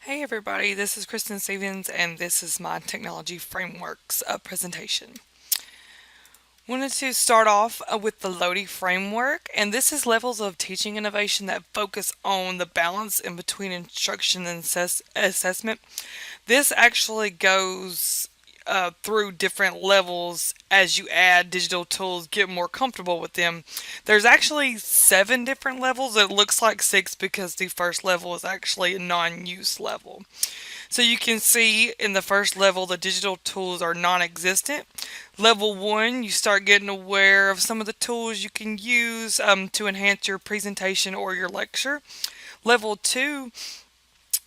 Hey everybody, this is Kristen Stevens and this is my Technology Frameworks presentation. Wanted to start off with the Lodi framework, and this is levels of teaching innovation that focus on the balance in between instruction and assessment. This actually goes through different levels as you add digital tools, get more comfortable with them. There's actually 7 different levels. It looks like 6 because the first level is actually a non-use level. So you can see in the first level, the digital tools are non-existent. Level 1, you start getting aware of some of the tools you can use to enhance your presentation or your lecture. Level 2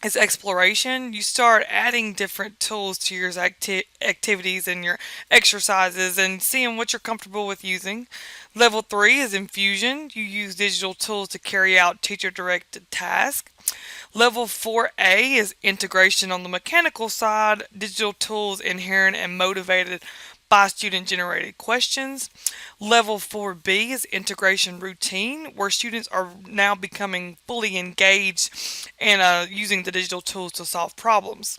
is exploration. You start adding different tools to your activities and your exercises and seeing what you're comfortable with using. Level 3 is infusion. You use digital tools to carry out teacher directed tasks. Level 4A is integration on the mechanical side, digital tools inherent and motivated by student generated questions. Level 4B is integration routine, where students are now becoming fully engaged and using the digital tools to solve problems.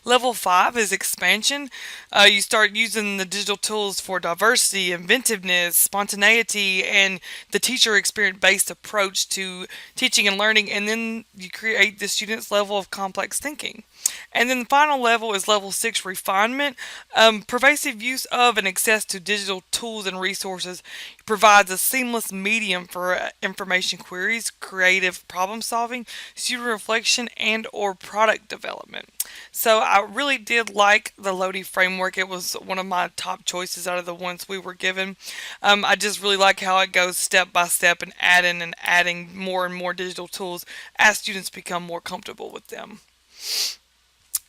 Level 5 is expansion. You start using the digital tools for diversity, inventiveness, spontaneity, and the teacher experience based approach to teaching and learning. And then you create the student's level of complex thinking. And then the final level is level 6 refinement. Pervasive use of and access to digital tools and resources provides a seamless medium for information queries, creative problem solving, student reflection, and or product development. So I really did like the Lodi framework. It was one of my top choices out of the ones we were given. I just really like how it goes step by step and adding more and more digital tools as students become more comfortable with them.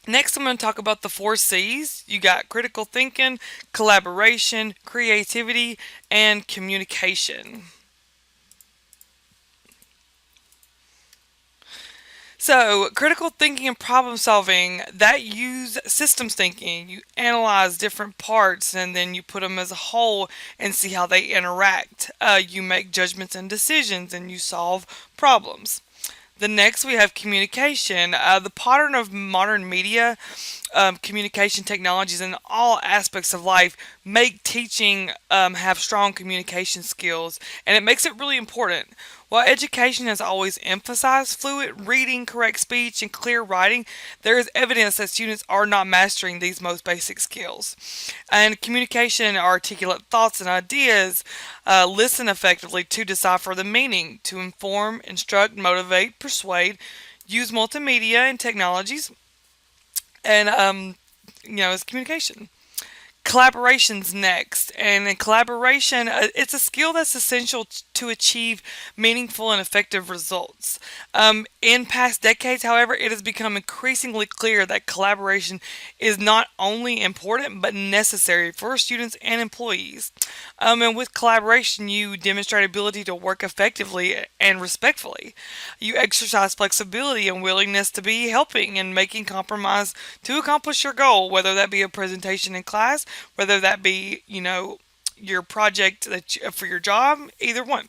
Next, I'm going to talk about the 4 C's. You got critical thinking, collaboration, creativity, and communication. So, critical thinking and problem solving that use systems thinking. You analyze different parts and then you put them as a whole and see how they interact. You make judgments and decisions and you solve problems. The next we have communication. The pattern of modern media, communication technologies in all aspects of life make teaching have strong communication skills, and it makes it really important. While education has always emphasized fluid reading, correct speech, and clear writing, there is evidence that students are not mastering these most basic skills. And communication, articulate thoughts and ideas, listen effectively to decipher the meaning, to inform, instruct, motivate, persuade, use multimedia and technologies, and it's communication. Collaboration's next, and in collaboration, it's a skill that's essential to achieve meaningful and effective results. In past decades, however, it has become increasingly clear that collaboration is not only important but necessary for students and employees. And with collaboration, you demonstrate ability to work effectively and respectfully. You exercise flexibility and willingness to be helping and making compromise to accomplish your goal, whether that be a presentation in class, whether that be, your project for your job, either one.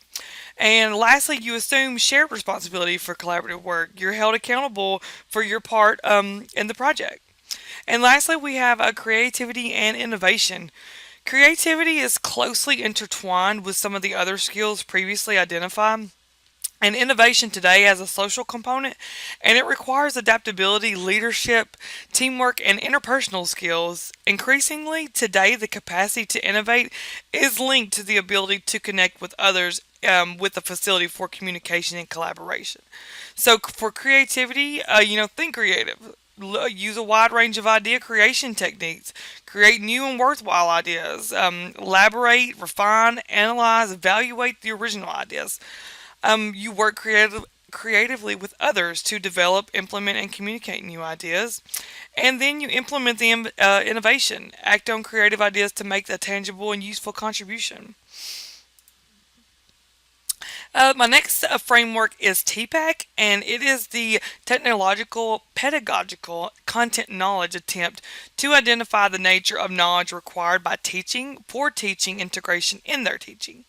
And lastly, you assume shared responsibility for collaborative work. You're held accountable for your part in the project. And lastly, we have creativity and innovation. Creativity is closely intertwined with some of the other skills previously identified. And innovation today has a social component, and it requires adaptability, leadership, teamwork, and interpersonal skills. Increasingly, today, the capacity to innovate is linked to the ability to connect with others with the facility for communication and collaboration. So, for creativity, think creative. Use a wide range of idea creation techniques. Create new and worthwhile ideas. Elaborate, refine, analyze, evaluate the original ideas. You work creatively with others to develop, implement, and communicate new ideas. And then you implement the innovation. Act on creative ideas to make a tangible and useful contribution. My next framework is TPAC, and it is the technological pedagogical content knowledge attempt to identify the nature of knowledge required by teaching for teaching integration in their teaching.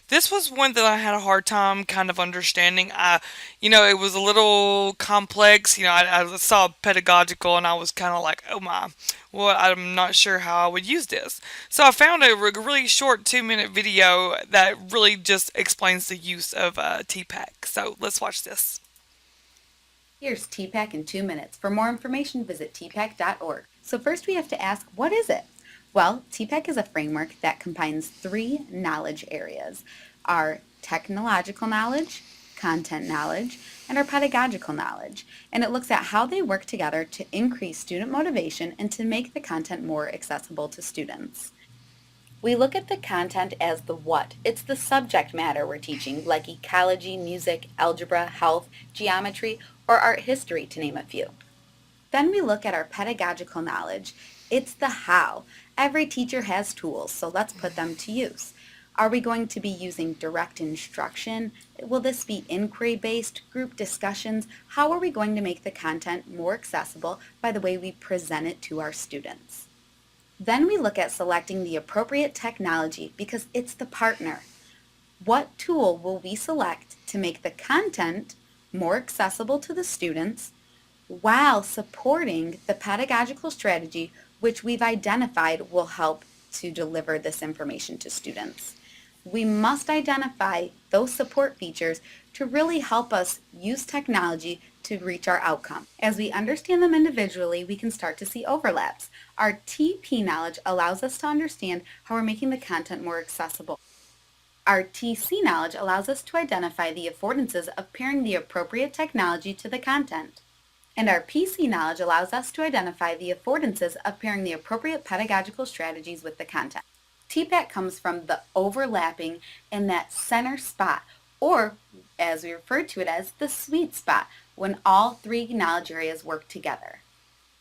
This was one that I had a hard time kind of understanding. It was a little complex. I saw pedagogical and I was kind of like, oh my, well, I'm not sure how I would use this. So I found a really short 2-minute video that really just explains the use of TPAC. So let's watch this. Here's TPAC in 2 minutes. For more information, visit tpac.org. So first we have to ask, what is it? Well, TPAC is a framework that combines 3 knowledge areas: our technological knowledge, content knowledge, and our pedagogical knowledge. And it looks at how they work together to increase student motivation and to make the content more accessible to students. We look at the content as the what. It's the subject matter we're teaching, like ecology, music, algebra, health, geometry, or art history, to name a few. Then we look at our pedagogical knowledge. It's the how. Every teacher has tools, so let's put them to use. Are we going to be using direct instruction? Will this be inquiry-based, group discussions? How are we going to make the content more accessible by the way we present it to our students? Then we look at selecting the appropriate technology because it's the partner. What tool will we select to make the content more accessible to the students while supporting the pedagogical strategy which we've identified will help to deliver this information to students? We must identify those support features to really help us use technology to reach our outcome. As we understand them individually, we can start to see overlaps. Our TP knowledge allows us to understand how we're making the content more accessible. Our TC knowledge allows us to identify the affordances of pairing the appropriate technology to the content. And our PC knowledge allows us to identify the affordances of pairing the appropriate pedagogical strategies with the content. TPAC comes from the overlapping in that center spot, or as we refer to it as the sweet spot, when all 3 knowledge areas work together.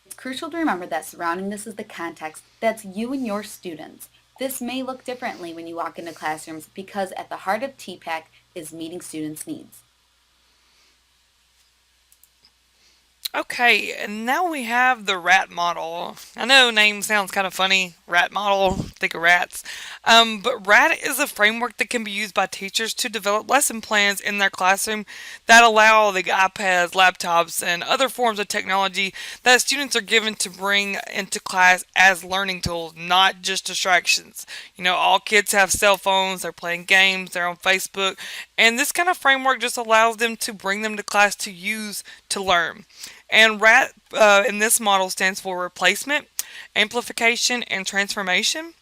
It's crucial to remember that surrounding this is the context. That's you and your students. This may look differently when you walk into classrooms because at the heart of TPAC is meeting students' needs. Okay, and now we have the rat model. I know name sounds kind of funny, rat model, think of rats. But rat is a framework that can be used by teachers to develop lesson plans in their classroom that allow the iPads, laptops, and other forms of technology that students are given to bring into class as learning tools, not just distractions. All kids have cell phones, they're playing games, they're on Facebook, and this kind of framework just allows them to bring them to class to use to learn. And RAT in this model stands for replacement, amplification, and transformation.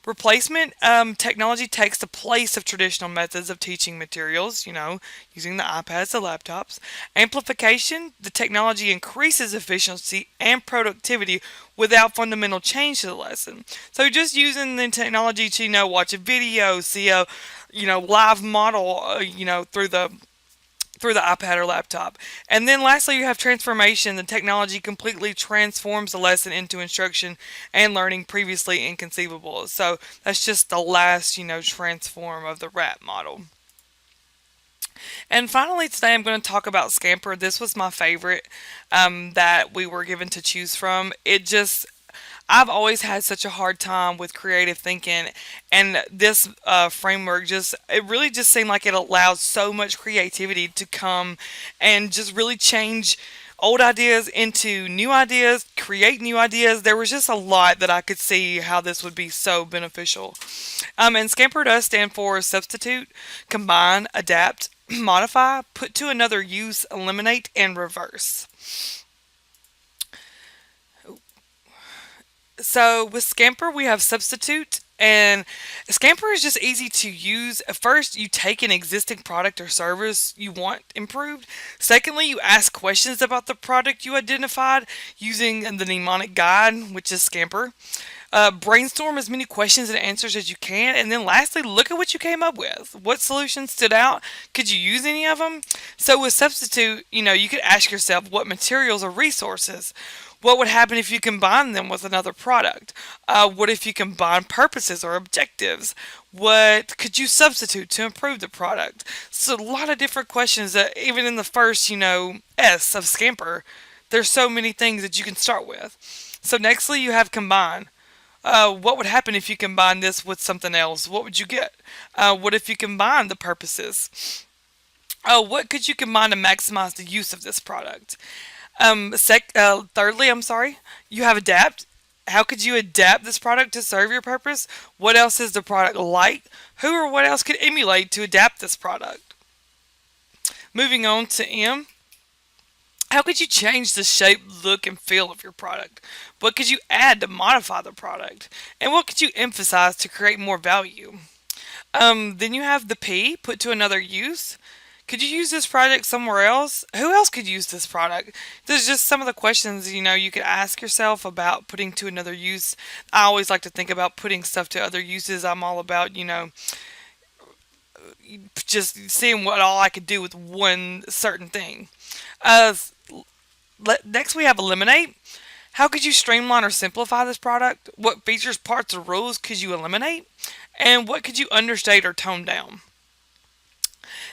Replacement technology takes the place of traditional methods of teaching materials, using the iPads, the laptops. Amplification, the technology increases efficiency and productivity without fundamental change to the lesson. So just using the technology to, watch a video, see a, live model, through the iPad or laptop. And then lastly, you have transformation. The technology completely transforms the lesson into instruction and learning previously inconceivable. So that's just the last, transform of the RAT model. And finally, today I'm going to talk about Scamper. This was my favorite that we were given to choose from. I've always had such a hard time with creative thinking, and this framework it really just seemed like it allows so much creativity to come and just really change old ideas into new ideas, create new ideas. There was just a lot that I could see how this would be so beneficial. And Scamper does stand for substitute, combine, adapt, modify, put to another use, eliminate, and reverse. So with Scamper, we have substitute, and Scamper is just easy to use. First, you take an existing product or service you want improved. Secondly, you ask questions about the product you identified using the mnemonic guide, which is Scamper. Brainstorm as many questions and answers as you can. And then lastly, look at what you came up with. What solutions stood out? Could you use any of them? So with substitute, you could ask yourself what materials or resources What would happen if you combine them with another product? What if you combine purposes or objectives? What could you substitute to improve the product? So a lot of different questions that even in the first, S of Scamper, there's so many things that you can start with. So nextly you have combine. What would happen if you combine this with something else? What would you get? What if you combine the purposes? What could you combine to maximize the use of this product? Thirdly, I'm sorry, you have adapt. How could you adapt this product to serve your purpose? What else is the product like? Who or what else could emulate to adapt this product? Moving on to M. How could you change the shape, look, and feel of your product? What could you add to modify the product? And what could you emphasize to create more value? Then you have the P, put to another use. Could you use this product somewhere else? Who else could use this product? There's just some of the questions you could ask yourself about putting to another use. I always like to think about putting stuff to other uses. I'm all about just seeing what all I could do with one certain thing. Uh, Next we have eliminate. How could you streamline or simplify this product? What features, parts, or rules could you eliminate? And what could you understate or tone down?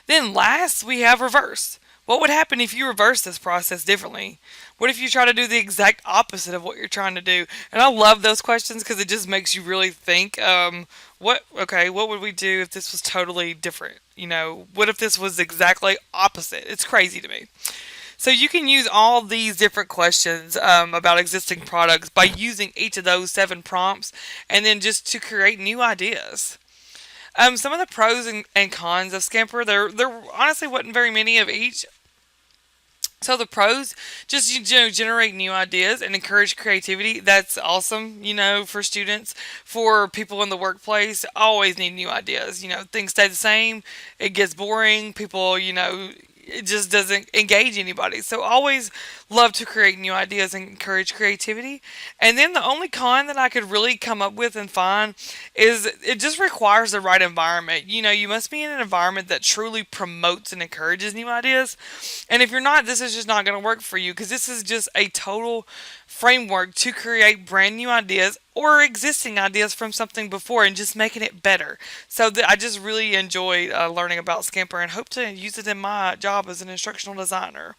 Then last, we have reverse. What would happen if you reverse this process differently? What if you try to do the exact opposite of what you're trying to do? And I love those questions because it just makes you really think. What would we do if this was totally different? What if this was exactly opposite? It's crazy to me. So you can use all these different questions about existing products by using each of those 7 prompts, and then just to create new ideas. Some of the pros and cons of Scamper, there honestly wasn't very many of each. So the pros, just generate new ideas and encourage creativity. That's awesome, for students, for people in the workplace. Always need new ideas. Things stay the same. It gets boring. People, it just doesn't engage anybody. So always love to create new ideas and encourage creativity. And then the only con that I could really come up with and find is it just requires the right environment. You must be in an environment that truly promotes and encourages new ideas. And if you're not, this is just not going to work for you because this is just a total framework to create brand new ideas or existing ideas from something before and just making it better. So I just really enjoy learning about Scamper and hope to use it in my job as an instructional designer.